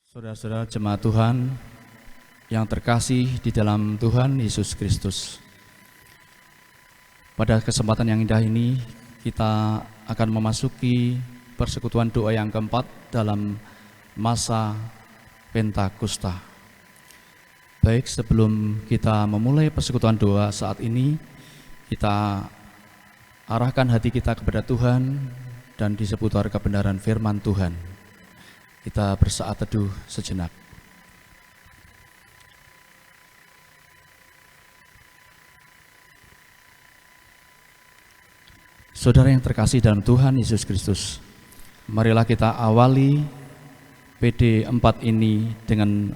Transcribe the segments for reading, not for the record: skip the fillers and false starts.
Saudara-saudara jemaat Tuhan yang terkasih di dalam Tuhan Yesus Kristus, pada kesempatan yang indah ini kita akan memasuki persekutuan doa yang keempat dalam masa Pentakosta. Baik, sebelum kita memulai persekutuan doa saat ini, kita arahkan hati kita kepada Tuhan dan di seputar kebenaran firman Tuhan. Kita bersaat teduh sejenak. Saudara yang terkasih dalam Tuhan Yesus Kristus, marilah kita awali PD 4 ini dengan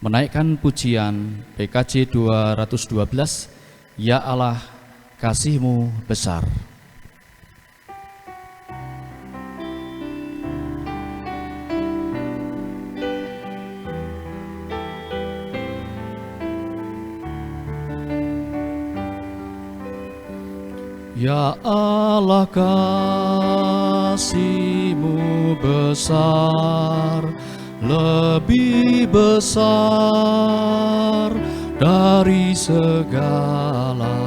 menaikkan pujian PKJ 212, Ya Allah, kasih-Mu besar. Ya Allah, kasih-Mu besar, lebih besar dari segala,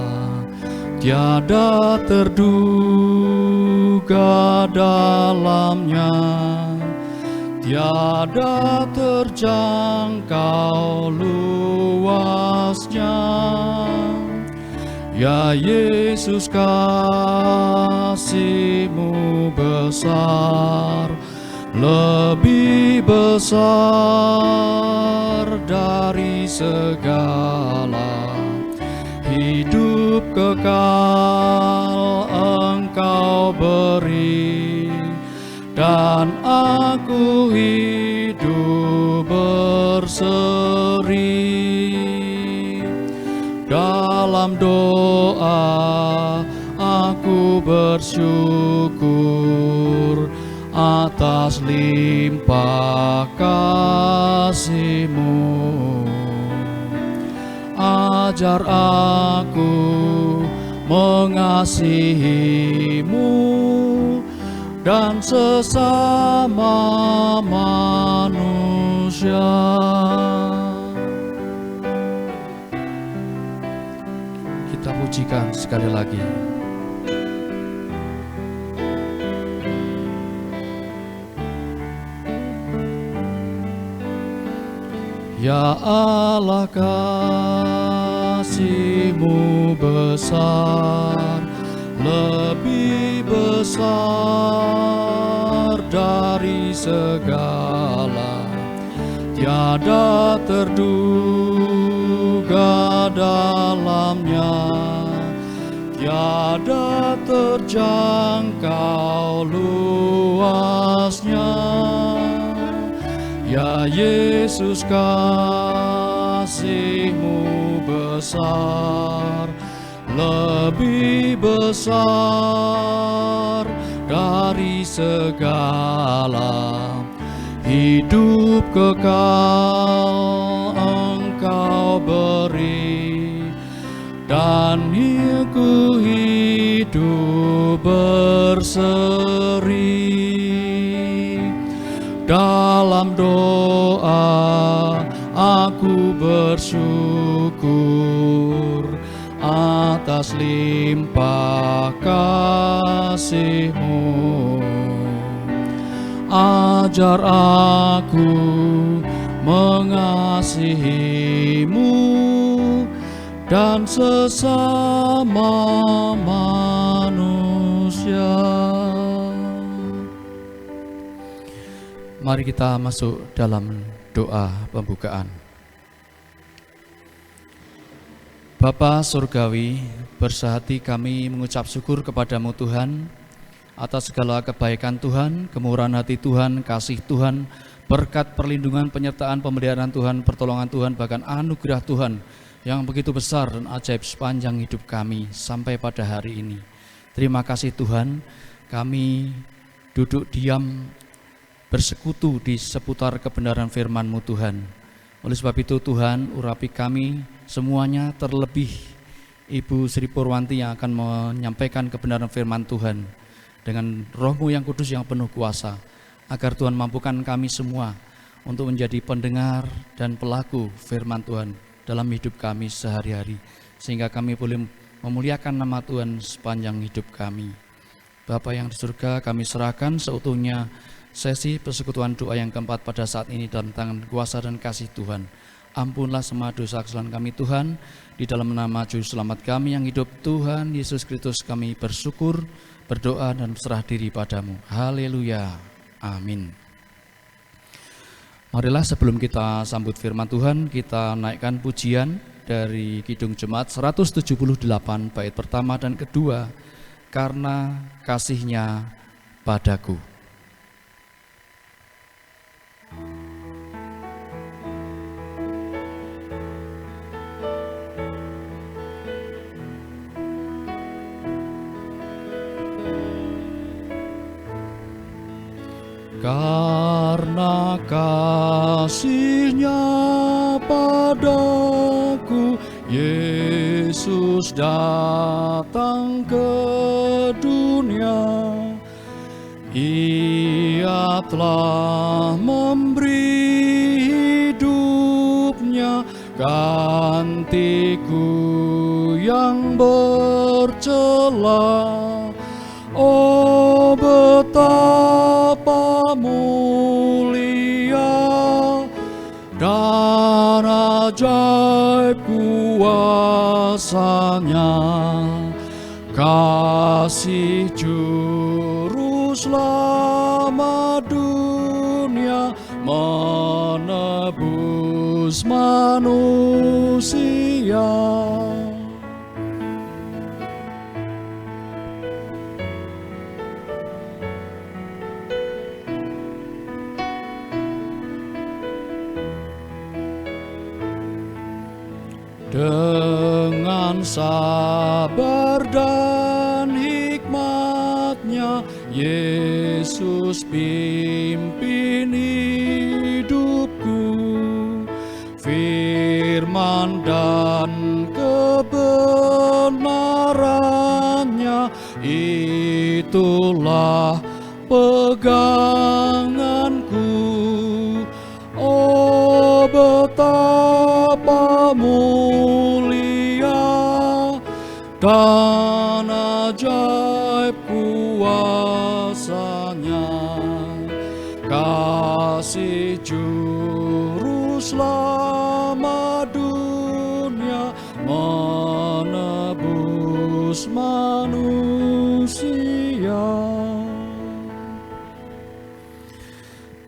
tiada terduga dalamnya, tiada terjangkau luasnya. Ya Yesus, kasih-Mu besar, lebih besar dari segala, hidup kekal Engkau beri, dan aku hidup berseri. Dalam doa aku bersyukur atas limpah kasih-Mu. Ajar aku mengasihi-Mu dan sesama manusia. Kita pujikan sekali lagi. Ya Allah, kasih-Mu besar, lebih besar dari segala, tiada terduga dalamnya, tiada terjangkau luasnya. Ya Yesus, kasih-Mu besar, lebih besar dari segala, hidup kekal Engkau beri, dan aku hidup berseri. Dalam doa aku bersyukur atas limpah kasih-Mu. Ajar aku mengasihi-Mu dan sesama manusia. Mari kita masuk dalam doa pembukaan. Bapa Surgawi, bersehati kami mengucap syukur kepadamu Tuhan, atas segala kebaikan Tuhan, kemurahan hati Tuhan, kasih Tuhan, berkat perlindungan, penyertaan, pemeliharaan Tuhan, pertolongan Tuhan, bahkan anugerah Tuhan yang begitu besar dan ajaib sepanjang hidup kami sampai pada hari ini. Terima kasih Tuhan, kami duduk diam bersekutu di seputar kebenaran firman-Mu Tuhan. Oleh sebab itu Tuhan, urapi kami semuanya, terlebih Ibu Sri Purwanti yang akan menyampaikan kebenaran firman Tuhan dengan Roh-Mu yang kudus yang penuh kuasa, agar Tuhan mampukan kami semua untuk menjadi pendengar dan pelaku firman Tuhan dalam hidup kami sehari-hari, sehingga kami boleh memuliakan nama Tuhan sepanjang hidup kami. Bapa yang di surga, kami serahkan seutuhnya sesi persekutuan doa yang keempat pada saat ini dalam tangan kuasa dan kasih Tuhan. Ampunlah semua dosa kesalahan kami Tuhan, di dalam nama Juru Selamat kami yang hidup, Tuhan Yesus Kristus, kami bersyukur, berdoa dan berserah diri padamu. Haleluya, amin. Marilah sebelum kita sambut firman Tuhan, kita naikkan pujian dari Kidung Jemaat 178 bait pertama dan kedua, Karena Kasih-Nya Padaku. Karena kasih-Nya padaku, Yesus datang ke dunia. Ia telah memberi hidupnya, gantiku yang bercela. Oh, betapa mulia dan ajaib kuasa-Nya, kasih Juru Selamat dunia, menebus manusia. Dengan sabar dan hikmat-Nya, Yesus pimpin hidupku. Firman dan kebenaran-Nya, itulah peganganku. Oh, betapa mulia dan ajaib kuasa-Nya, kasih Juru Selamat dunia, menebus manusia.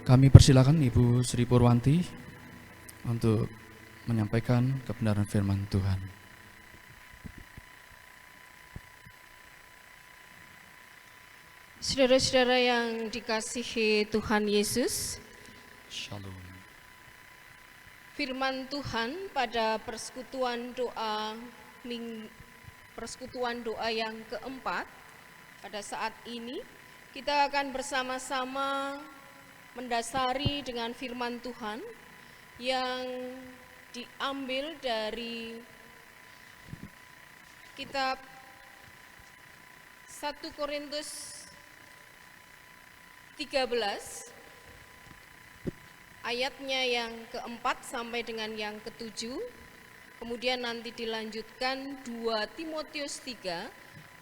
Kami persilakan Ibu Sri Purwanti untuk menyampaikan kebenaran firman Tuhan. Saudara-saudara yang dikasihi Tuhan Yesus, Shalom. Firman Tuhan pada persekutuan doa yang keempat, pada saat ini kita akan bersama-sama mendasari dengan firman Tuhan yang diambil dari kitab 1 Korintus 13 ayatnya yang keempat sampai dengan yang ketujuh, kemudian nanti dilanjutkan 2 Timotius 3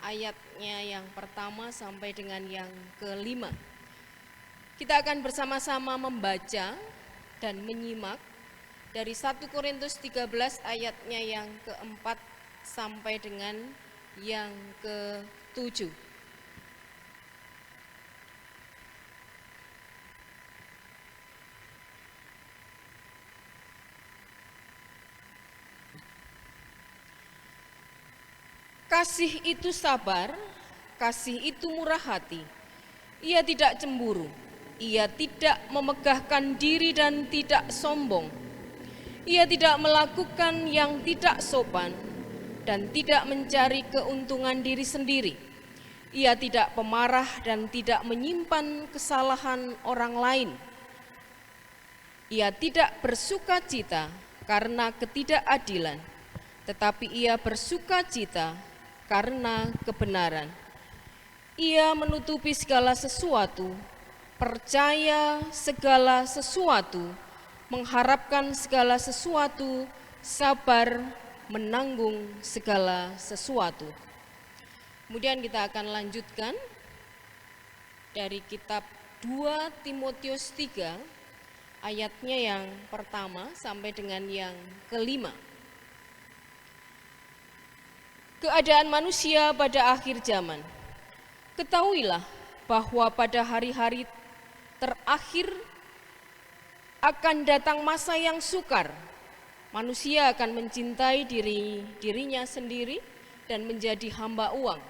ayatnya yang pertama sampai dengan yang kelima. Kita akan bersama-sama membaca dan menyimak dari 1 Korintus 13 ayatnya yang keempat sampai dengan yang ketujuh. Kasih itu sabar, kasih itu murah hati. Ia tidak cemburu, ia tidak memegahkan diri dan tidak sombong. Ia tidak melakukan yang tidak sopan dan tidak mencari keuntungan diri sendiri. Ia tidak pemarah dan tidak menyimpan kesalahan orang lain. Ia tidak bersukacita karena ketidakadilan, tetapi ia bersukacita karena kebenaran. Ia menutupi segala sesuatu, percaya segala sesuatu, mengharapkan segala sesuatu, sabar menanggung segala sesuatu. Kemudian kita akan lanjutkan dari kitab 2 Timotius 3 ayatnya yang pertama sampai dengan yang kelima. Keadaan manusia pada akhir zaman. Ketahuilah bahwa pada hari-hari terakhir akan datang masa yang sukar. Manusia akan mencintai dirinya sendiri dan menjadi hamba uang.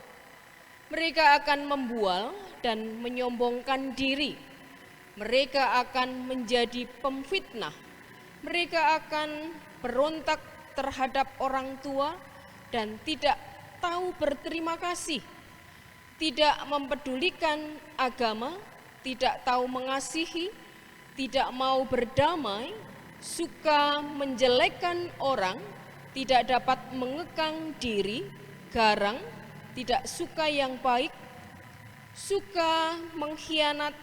Mereka akan membual dan menyombongkan diri. Mereka akan menjadi pemfitnah. Mereka akan berontak terhadap orang tua dan tidak tahu berterima kasih. Tidak mempedulikan agama, tidak tahu mengasihi, tidak mau berdamai, suka menjelekkan orang, tidak dapat mengekang diri, garang, tidak suka yang baik, suka mengkhianat,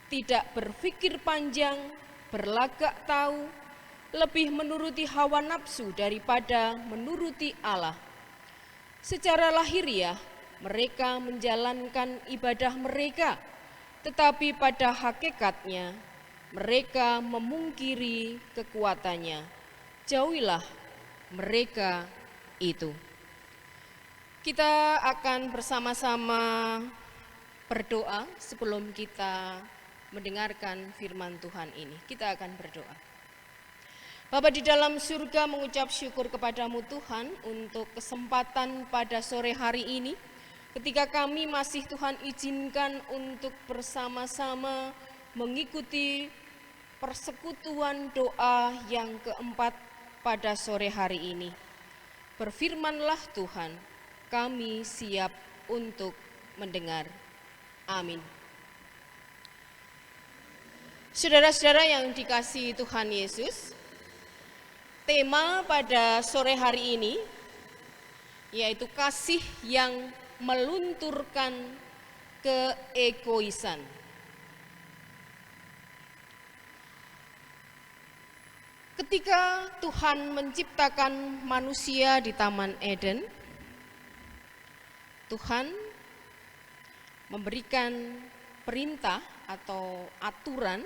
tidak berpikir panjang, berlagak tahu, lebih menuruti hawa nafsu daripada menuruti Allah. Secara lahiriah mereka menjalankan ibadah mereka, tetapi pada hakikatnya mereka memungkiri kekuatannya. Jauhilah mereka itu. Kita akan bersama-sama berdoa sebelum kita mendengarkan firman Tuhan ini. Kita akan berdoa. Bapa di dalam surga, mengucap syukur kepadamu Tuhan untuk kesempatan pada sore hari ini, ketika kami masih Tuhan izinkan untuk bersama-sama mengikuti persekutuan doa yang keempat pada sore hari ini. Berfirmanlah Tuhan, kami siap untuk mendengar. Amin. Saudara-saudara yang dikasihi Tuhan Yesus, tema pada sore hari ini yaitu kasih yang melunturkan keegoisan. Ketika Tuhan menciptakan manusia di Taman Eden, Tuhan memberikan perintah atau aturan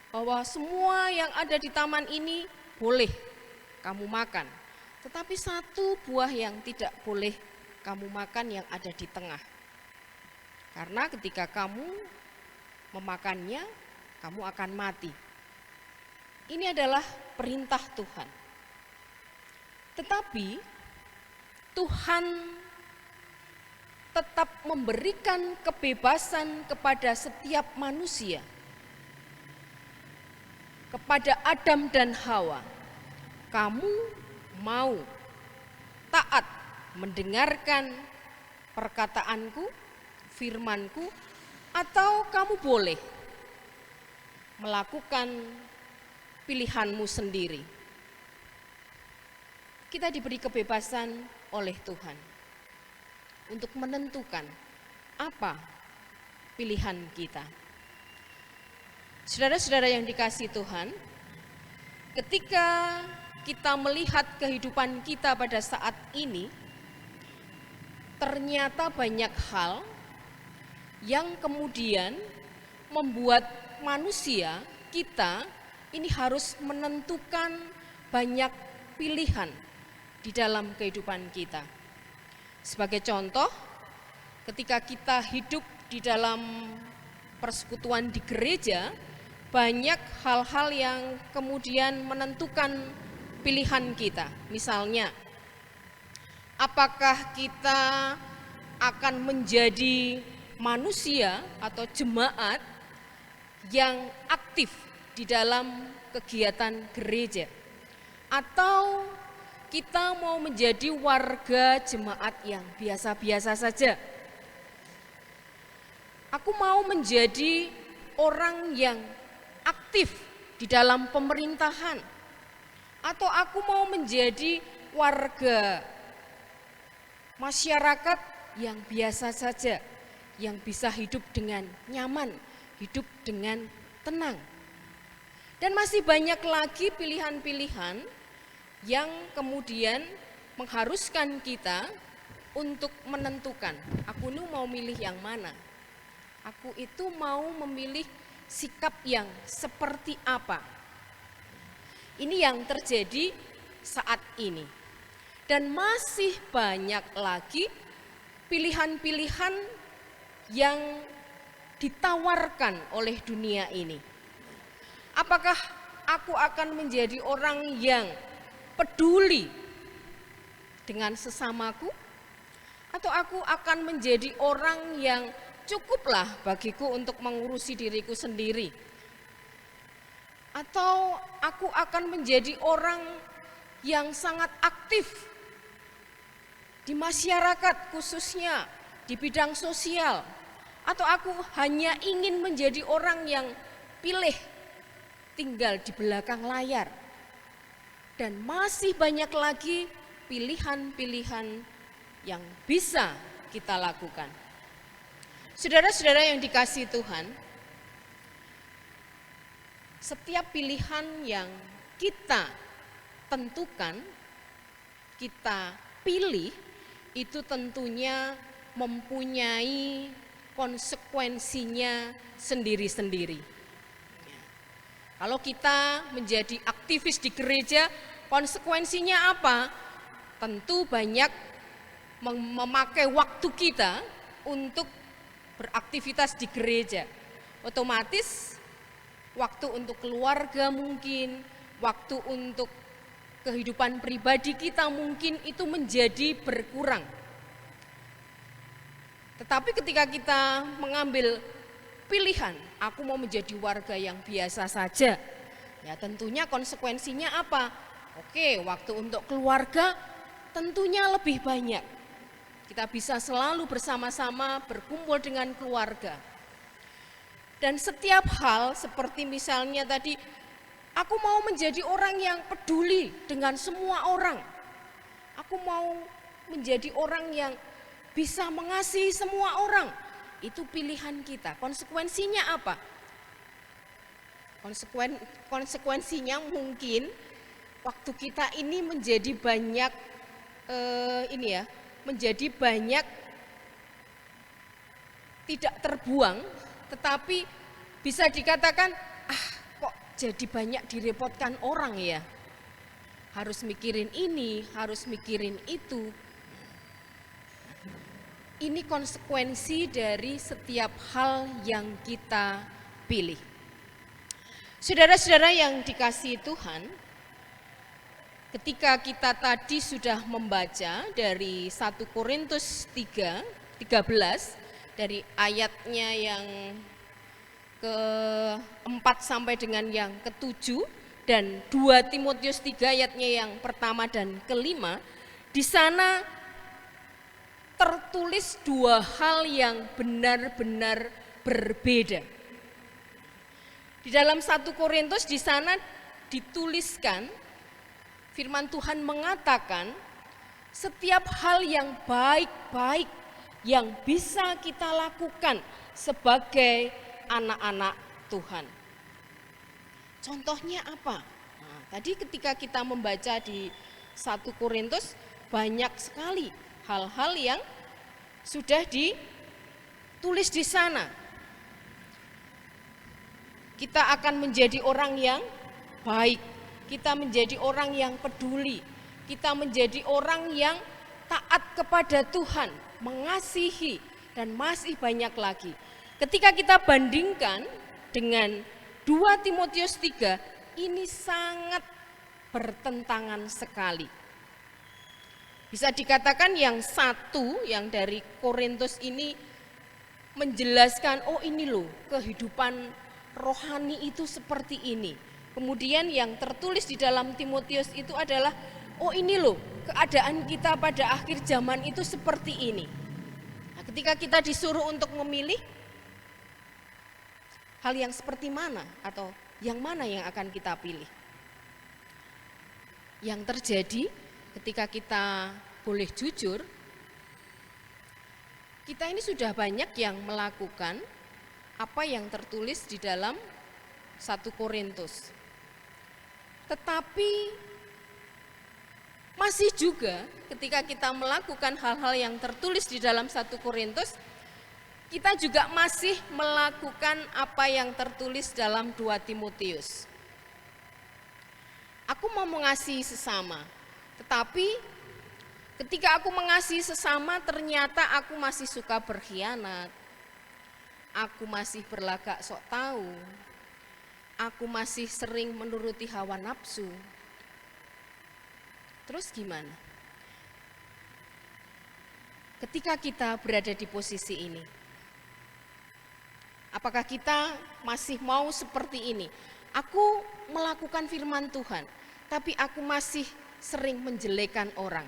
bahwa semua yang ada di taman ini boleh kamu makan, tetapi satu buah yang tidak boleh kamu makan yang ada di tengah. Karena ketika kamu memakannya, kamu akan mati. Ini adalah perintah Tuhan. Tetapi Tuhan tetap memberikan kebebasan kepada setiap manusia, kepada Adam dan Hawa. Kamu mau taat mendengarkan perkataanku, firmanku, atau kamu boleh melakukan pilihanmu sendiri. Kita diberi kebebasan oleh Tuhan untuk menentukan apa pilihan kita. Saudara-saudara yang dikasihi Tuhan, ketika kita melihat kehidupan kita pada saat ini, ternyata banyak hal yang kemudian membuat manusia kita ini harus menentukan banyak pilihan di dalam kehidupan kita. Sebagai contoh, ketika kita hidup di dalam persekutuan di gereja, banyak hal-hal yang kemudian menentukan pilihan kita. Misalnya, apakah kita akan menjadi manusia atau jemaat yang aktif di dalam kegiatan gereja, atau kita mau menjadi warga jemaat yang biasa-biasa saja. Aku mau menjadi orang yang aktif di dalam pemerintahan, atau aku mau menjadi warga masyarakat yang biasa saja, yang bisa hidup dengan nyaman, hidup dengan tenang. Dan masih banyak lagi pilihan-pilihan yang kemudian mengharuskan kita untuk menentukan, aku nu mau milih yang mana? Aku itu mau memilih sikap yang seperti apa? Ini yang terjadi saat ini. Dan masih banyak lagi pilihan-pilihan yang ditawarkan oleh dunia ini. Apakah aku akan menjadi orang yang peduli dengan sesamaku? Atau aku akan menjadi orang yang cukuplah bagiku untuk mengurusi diriku sendiri? Atau aku akan menjadi orang yang sangat aktif di masyarakat, khususnya di bidang sosial? Atau aku hanya ingin menjadi orang yang pilih tinggal di belakang layar? Dan masih banyak lagi pilihan-pilihan yang bisa kita lakukan. Saudara-saudara yang dikasihi Tuhan, setiap pilihan yang kita tentukan, kita pilih, itu tentunya mempunyai konsekuensinya sendiri-sendiri. Kalau kita menjadi aktivis di gereja, konsekuensinya apa? Tentu banyak memakai waktu kita untuk beraktivitas di gereja. Otomatis waktu untuk keluarga mungkin, waktu untuk kehidupan pribadi kita mungkin itu menjadi berkurang. Tetapi ketika kita mengambil pilihan, aku mau menjadi warga yang biasa saja, ya tentunya konsekuensinya apa? Oke, waktu untuk keluarga tentunya lebih banyak. Kita bisa selalu bersama-sama berkumpul dengan keluarga. Dan setiap hal seperti misalnya tadi, aku mau menjadi orang yang peduli dengan semua orang. Aku mau menjadi orang yang bisa mengasihi semua orang. Itu pilihan kita. Konsekuensinya apa? Konsekuensinya mungkin waktu kita ini menjadi banyak menjadi banyak tidak terbuang, tetapi bisa dikatakan kok jadi banyak direpotkan orang ya. Harus mikirin ini, harus mikirin itu. Ini konsekuensi dari setiap hal yang kita pilih. Saudara-saudara yang dikasihi Tuhan, ketika kita tadi sudah membaca dari 1 Korintus 13 dari ayatnya yang ke-4 sampai dengan yang ke-7 dan 2 Timotius 3 ayatnya yang pertama dan ke-5, di sana tertulis dua hal yang benar-benar berbeda. Di dalam 1 Korintus di sana dituliskan, firman Tuhan mengatakan setiap hal yang baik-baik yang bisa kita lakukan sebagai anak-anak Tuhan. Contohnya apa? Nah, tadi ketika kita membaca di 1 Korintus banyak sekali hal-hal yang sudah ditulis di sana. Kita akan menjadi orang yang baik. Kita menjadi orang yang peduli, kita menjadi orang yang taat kepada Tuhan, mengasihi, dan masih banyak lagi. Ketika kita bandingkan dengan 2 Timotius 3, ini sangat bertentangan sekali. Bisa dikatakan yang satu, yang dari Korintus ini menjelaskan, oh ini loh kehidupan rohani itu seperti ini. Kemudian yang tertulis di dalam Timotius itu adalah, oh ini loh keadaan kita pada akhir zaman itu seperti ini. Nah, ketika kita disuruh untuk memilih, hal yang seperti mana atau yang mana yang akan kita pilih? Yang terjadi ketika kita boleh jujur, kita ini sudah banyak yang melakukan apa yang tertulis di dalam 1 Korintus. Tetapi masih juga ketika kita melakukan hal-hal yang tertulis di dalam 1 Korintus, kita juga masih melakukan apa yang tertulis dalam 2 Timotius. Aku mau mengasihi sesama, tetapi ketika aku mengasihi sesama ternyata aku masih suka berkhianat, aku masih berlagak sok tahu, aku masih sering menuruti hawa nafsu. Terus gimana? Ketika kita berada di posisi ini, apakah kita masih mau seperti ini? Aku melakukan firman Tuhan, tapi aku masih sering menjelekan orang.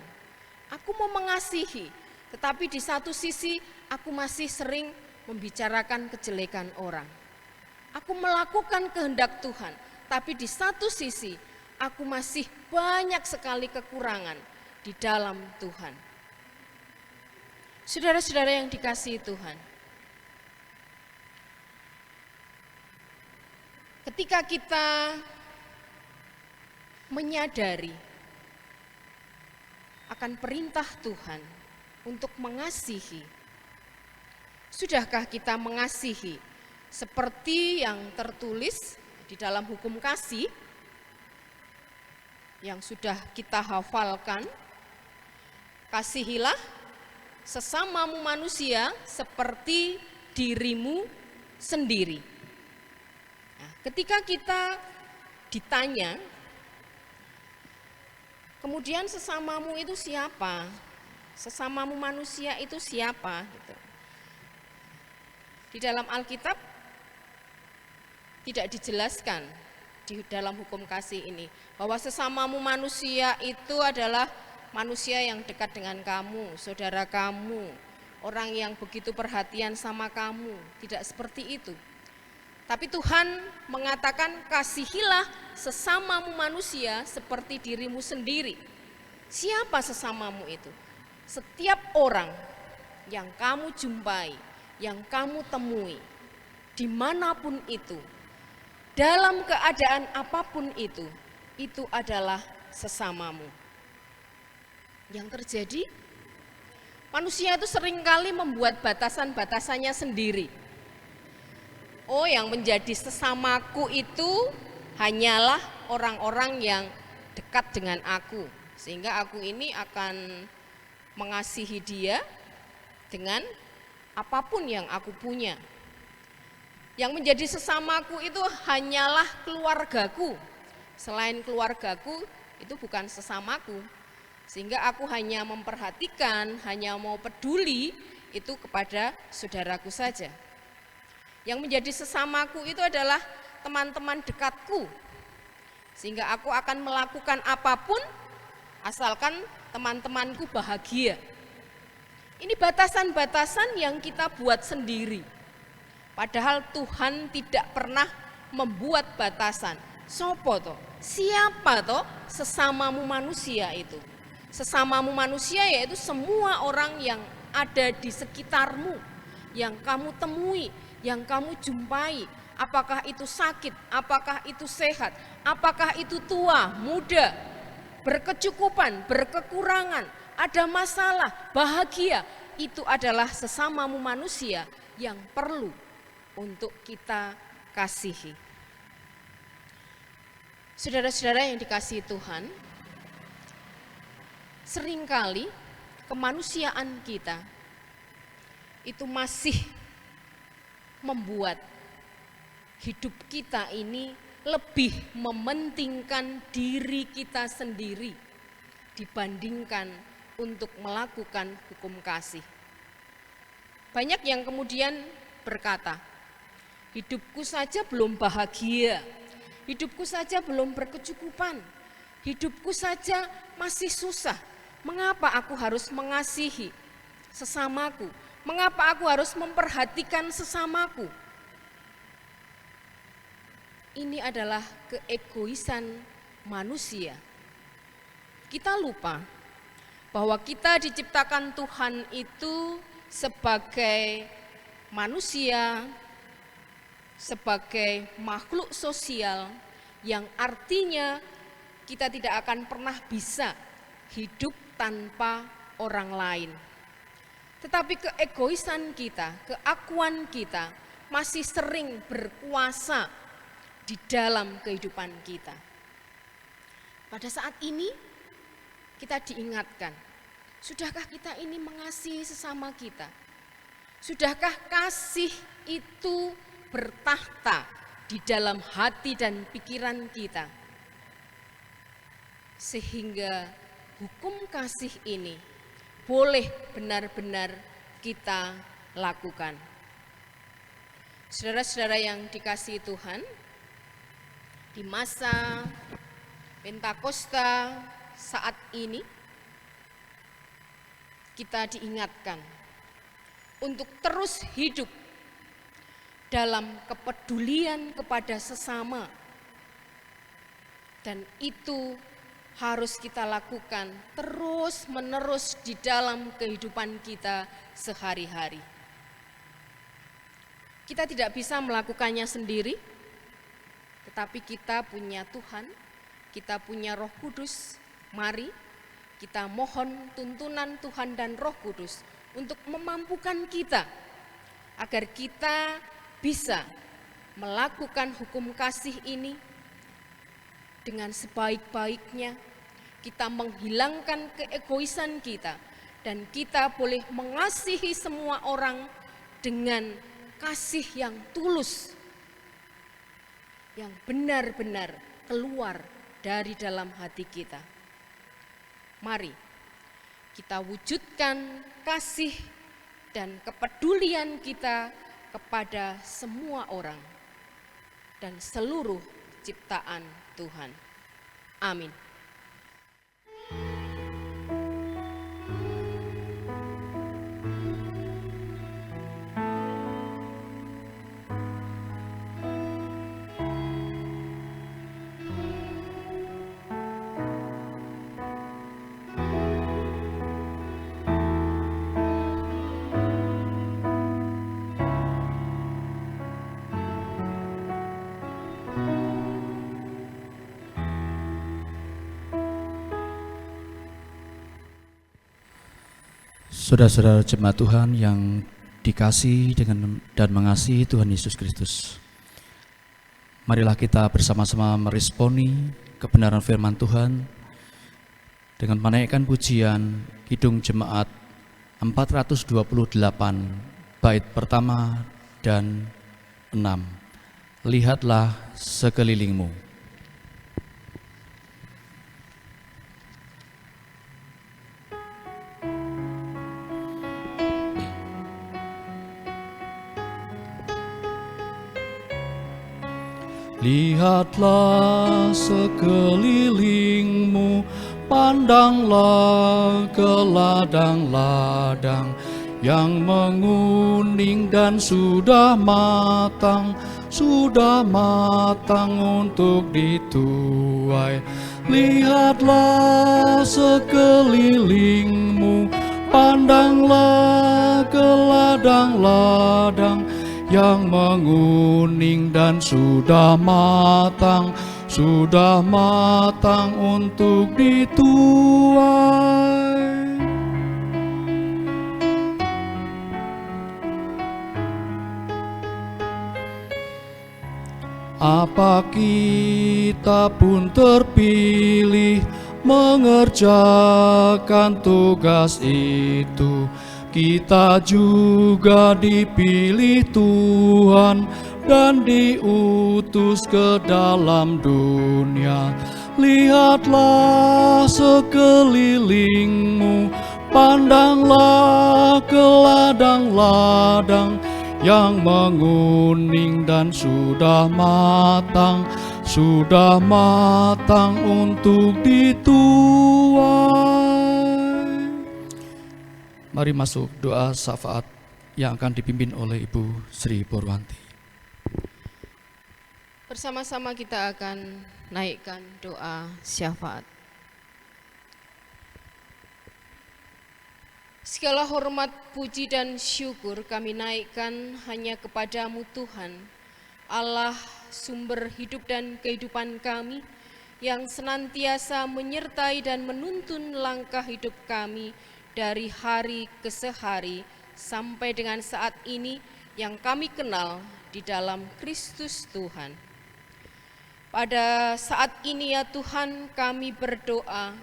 Aku mau mengasihi, tetapi di satu sisi aku masih sering membicarakan kejelekan orang. Aku melakukan kehendak Tuhan, tapi di satu sisi aku masih banyak sekali kekurangan di dalam Tuhan. Saudara-saudara yang dikasihi Tuhan, ketika kita menyadari akan perintah Tuhan untuk mengasihi, sudahkah kita mengasihi seperti yang tertulis di dalam hukum kasih yang sudah kita hafalkan? Kasihilah sesamamu manusia seperti dirimu sendiri. Nah, ketika kita ditanya, kemudian sesamamu itu siapa? Sesamamu manusia itu siapa? Gitu. Di dalam Alkitab tidak dijelaskan di dalam hukum kasih ini bahwa sesamamu manusia itu adalah manusia yang dekat dengan kamu, saudara kamu, orang yang begitu perhatian sama kamu. Tidak seperti itu. Tapi Tuhan mengatakan kasihilah sesamamu manusia seperti dirimu sendiri. Siapa sesamamu itu? Setiap orang yang kamu jumpai, yang kamu temui, dimanapun itu, dalam keadaan apapun itu adalah sesamamu. Yang terjadi, manusia itu seringkali membuat batasan-batasannya sendiri. Oh, yang menjadi sesamaku itu hanyalah orang-orang yang dekat dengan aku, sehingga aku ini akan mengasihi dia dengan apapun yang aku punya. Yang menjadi sesamaku itu hanyalah keluargaku. Selain keluargaku, itu bukan sesamaku. Sehingga aku hanya memperhatikan, hanya mau peduli itu kepada saudaraku saja. Yang menjadi sesamaku itu adalah teman-teman dekatku. Sehingga aku akan melakukan apapun asalkan teman-temanku bahagia. Ini batasan-batasan yang kita buat sendiri. Padahal Tuhan tidak pernah membuat batasan. Sopo toh? Siapa toh sesamamu manusia itu? Sesamamu manusia yaitu semua orang yang ada di sekitarmu, yang kamu temui, yang kamu jumpai. Apakah itu sakit, apakah itu sehat, apakah itu tua, muda, berkecukupan, berkekurangan, ada masalah, bahagia. Itu adalah sesamamu manusia yang perlu untuk kita kasihi. Saudara-saudara yang dikasihi Tuhan, seringkali kemanusiaan kita itu masih membuat hidup kita ini lebih mementingkan diri kita sendiri dibandingkan untuk melakukan hukum kasih. Banyak yang kemudian berkata, hidupku saja belum bahagia, hidupku saja belum berkecukupan, hidupku saja masih susah. Mengapa aku harus mengasihi sesamaku? Mengapa aku harus memperhatikan sesamaku? Ini adalah keegoisan manusia. Kita lupa bahwa kita diciptakan Tuhan itu sebagai manusia, sebagai makhluk sosial yang artinya kita tidak akan pernah bisa hidup tanpa orang lain. Tetapi keegoisan kita, keakuan kita masih sering berkuasa di dalam kehidupan kita. Pada saat ini kita diingatkan, sudahkah kita ini mengasihi sesama kita? Sudahkah kasih itu bertahta di dalam hati dan pikiran kita? Sehingga hukum kasih ini boleh benar-benar kita lakukan. Saudara-saudara yang dikasihi Tuhan, di masa Pentakosta saat ini kita diingatkan untuk terus hidup dalam kepedulian kepada sesama, dan itu harus kita lakukan terus-menerus di dalam kehidupan kita sehari-hari. Kita tidak bisa melakukannya sendiri, tetapi kita punya Tuhan, kita punya Roh Kudus. Mari kita mohon tuntunan Tuhan dan Roh Kudus untuk memampukan kita agar kita bisa melakukan hukum kasih ini dengan sebaik-baiknya. Kita menghilangkan keegoisan kita dan kita boleh mengasihi semua orang dengan kasih yang tulus, yang benar-benar keluar dari dalam hati kita. Mari kita wujudkan kasih dan kepedulian kita kepada semua orang dan seluruh ciptaan Tuhan. Amin. Saudara-saudara jemaat Tuhan yang dikasihi dan mengasihi Tuhan Yesus Kristus, marilah kita bersama-sama meresponi kebenaran firman Tuhan dengan menaikkan pujian Kidung Jemaat 428 bait pertama dan 6. Lihatlah sekelilingmu. Lihatlah sekelilingmu, pandanglah ke ladang-ladang yang menguning dan sudah matang untuk dituai. Lihatlah sekelilingmu, pandanglah ke ladang-ladang yang menguning dan sudah matang untuk dituai. Apa kita pun terpilih mengerjakan tugas itu, kita juga dipilih Tuhan dan diutus ke dalam dunia. Lihatlah sekelilingmu, pandanglah ke ladang-ladang yang menguning dan sudah matang untuk dituai. Mari masuk doa syafaat yang akan dipimpin oleh Ibu Sri Purwanti. Bersama-sama kita akan naikkan doa syafaat. Segala hormat, puji dan syukur kami naikkan hanya kepadamu Tuhan, Allah sumber hidup dan kehidupan kami, yang senantiasa menyertai dan menuntun langkah hidup kami dari hari ke hari sampai dengan saat ini yang kami kenal di dalam Kristus Tuhan. Pada saat ini ya Tuhan, kami berdoa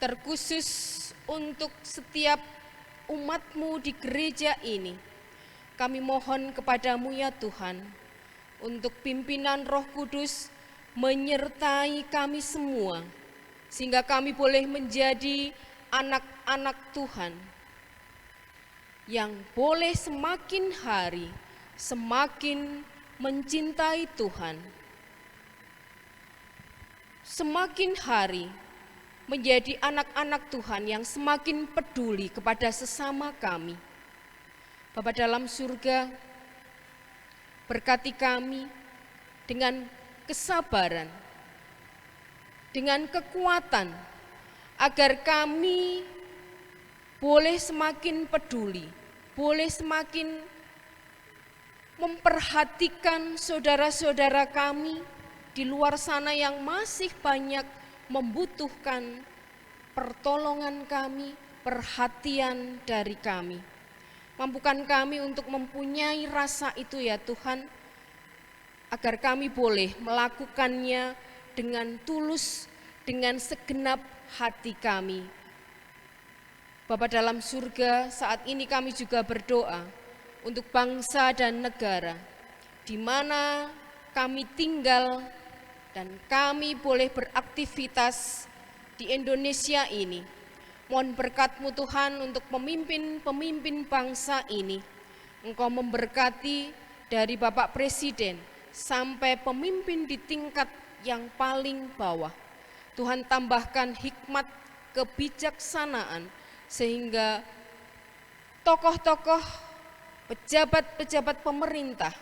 terkhusus untuk setiap umat-Mu di gereja ini. Kami mohon kepadamu ya Tuhan, untuk pimpinan Roh Kudus menyertai kami semua, sehingga kami boleh menjadi anak-anak Tuhan yang boleh semakin hari semakin mencintai Tuhan, semakin hari menjadi anak-anak Tuhan yang semakin peduli kepada sesama kami. Bapa dalam surga, berkati kami dengan kesabaran, dengan kekuatan, agar kami boleh semakin peduli, boleh semakin memperhatikan saudara-saudara kami di luar sana yang masih banyak membutuhkan pertolongan kami, perhatian dari kami. Mampukan kami untuk mempunyai rasa itu ya Tuhan, agar kami boleh melakukannya dengan tulus, dengan segenap hati kami. Bapa dalam surga, saat ini kami juga berdoa untuk bangsa dan negara di mana kami tinggal dan kami boleh beraktivitas di Indonesia ini. Mohon berkat-Mu Tuhan untuk pemimpin-pemimpin bangsa ini. Engkau memberkati dari Bapak Presiden sampai pemimpin di tingkat yang paling bawah. Tuhan tambahkan hikmat, kebijaksanaan, sehingga tokoh-tokoh, pejabat-pejabat pemerintah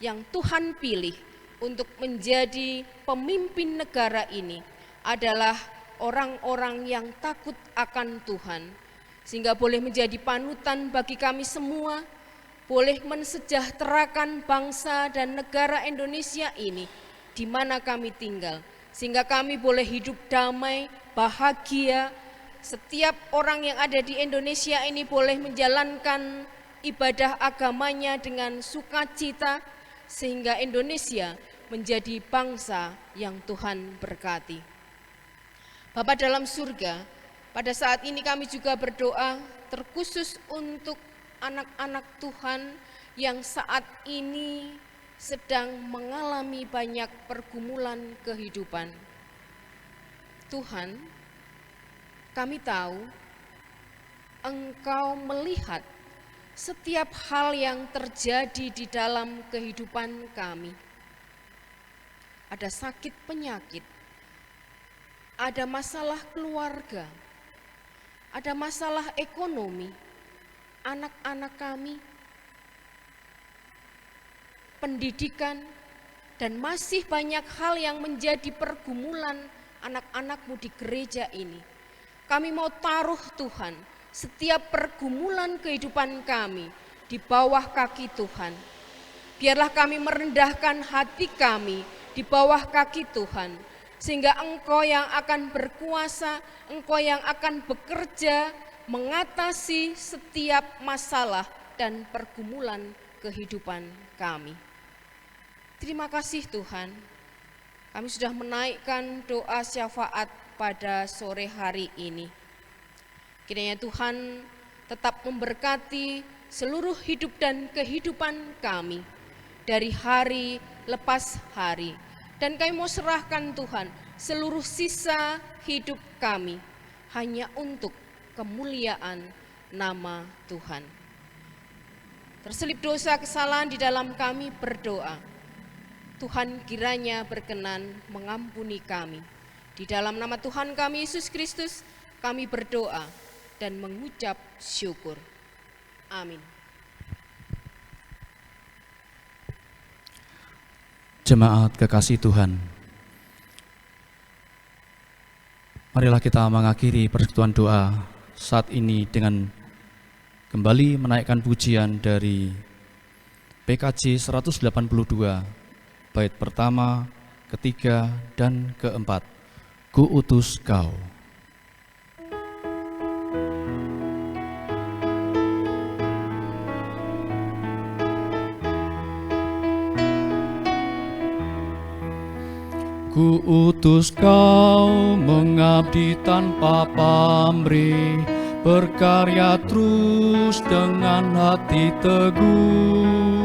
yang Tuhan pilih untuk menjadi pemimpin negara ini adalah orang-orang yang takut akan Tuhan, sehingga boleh menjadi panutan bagi kami semua, boleh mensejahterakan bangsa dan negara Indonesia ini di mana kami tinggal, sehingga kami boleh hidup damai, bahagia. Setiap orang yang ada di Indonesia ini boleh menjalankan ibadah agamanya dengan sukacita, sehingga Indonesia menjadi bangsa yang Tuhan berkati. Bapa dalam surga, pada saat ini kami juga berdoa terkhusus untuk anak-anak Tuhan yang saat ini sedang mengalami banyak pergumulan kehidupan. Tuhan, kami tahu Engkau melihat setiap hal yang terjadi di dalam kehidupan kami. Ada sakit penyakit, ada masalah keluarga, ada masalah ekonomi, anak-anak kami, pendidikan, dan masih banyak hal yang menjadi pergumulan anak-anak-Mu di gereja ini. Kami mau taruh Tuhan setiap pergumulan kehidupan kami di bawah kaki Tuhan. Biarlah kami merendahkan hati kami di bawah kaki Tuhan, sehingga Engkau yang akan berkuasa, Engkau yang akan bekerja mengatasi setiap masalah dan pergumulan kehidupan kami. Terima kasih Tuhan, kami sudah menaikkan doa syafaat pada sore hari ini. Kiranya Tuhan tetap memberkati seluruh hidup dan kehidupan kami dari hari lepas hari. Dan kami mau serahkan Tuhan seluruh sisa hidup kami hanya untuk kemuliaan nama Tuhan. Terselip dosa kesalahan di dalam kami, berdoa Tuhan kiranya berkenan mengampuni kami. Di dalam nama Tuhan kami Yesus Kristus kami berdoa dan mengucap syukur. Amin. Jemaat kekasih Tuhan, marilah kita mengakhiri persekutuan doa saat ini dengan kembali menaikkan pujian dari PKJ 182 bait pertama, ketiga, dan keempat. Kuutus kau. Kuutus kau mengabdi tanpa pamrih, berkarya terus dengan hati teguh.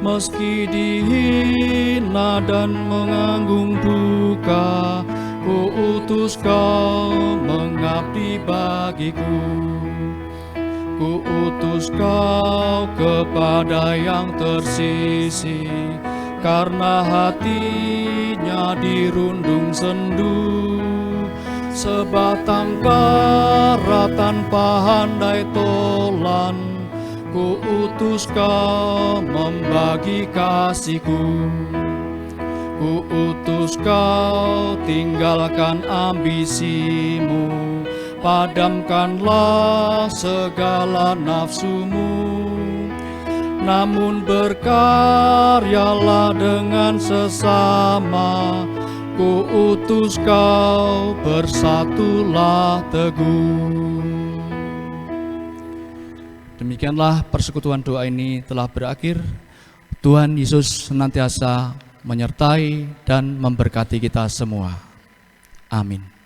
Meski dihina dan menganggung duka, kuutus kau mengabdi bagiku. Kuutus kau kepada yang tersisih, karena hatinya dirundung sendu. Sebatang kara tanpa handai tolan, kuutus kau membagi kasihku. Kuutus kau tinggalkan ambisimu, padamkanlah segala nafsumu. Namun berkaryalah dengan sesama, kuutus kau bersatulah teguh. Demikianlah persekutuan doa ini telah berakhir. Tuhan Yesus senantiasa menyertai dan memberkati kita semua. Amin.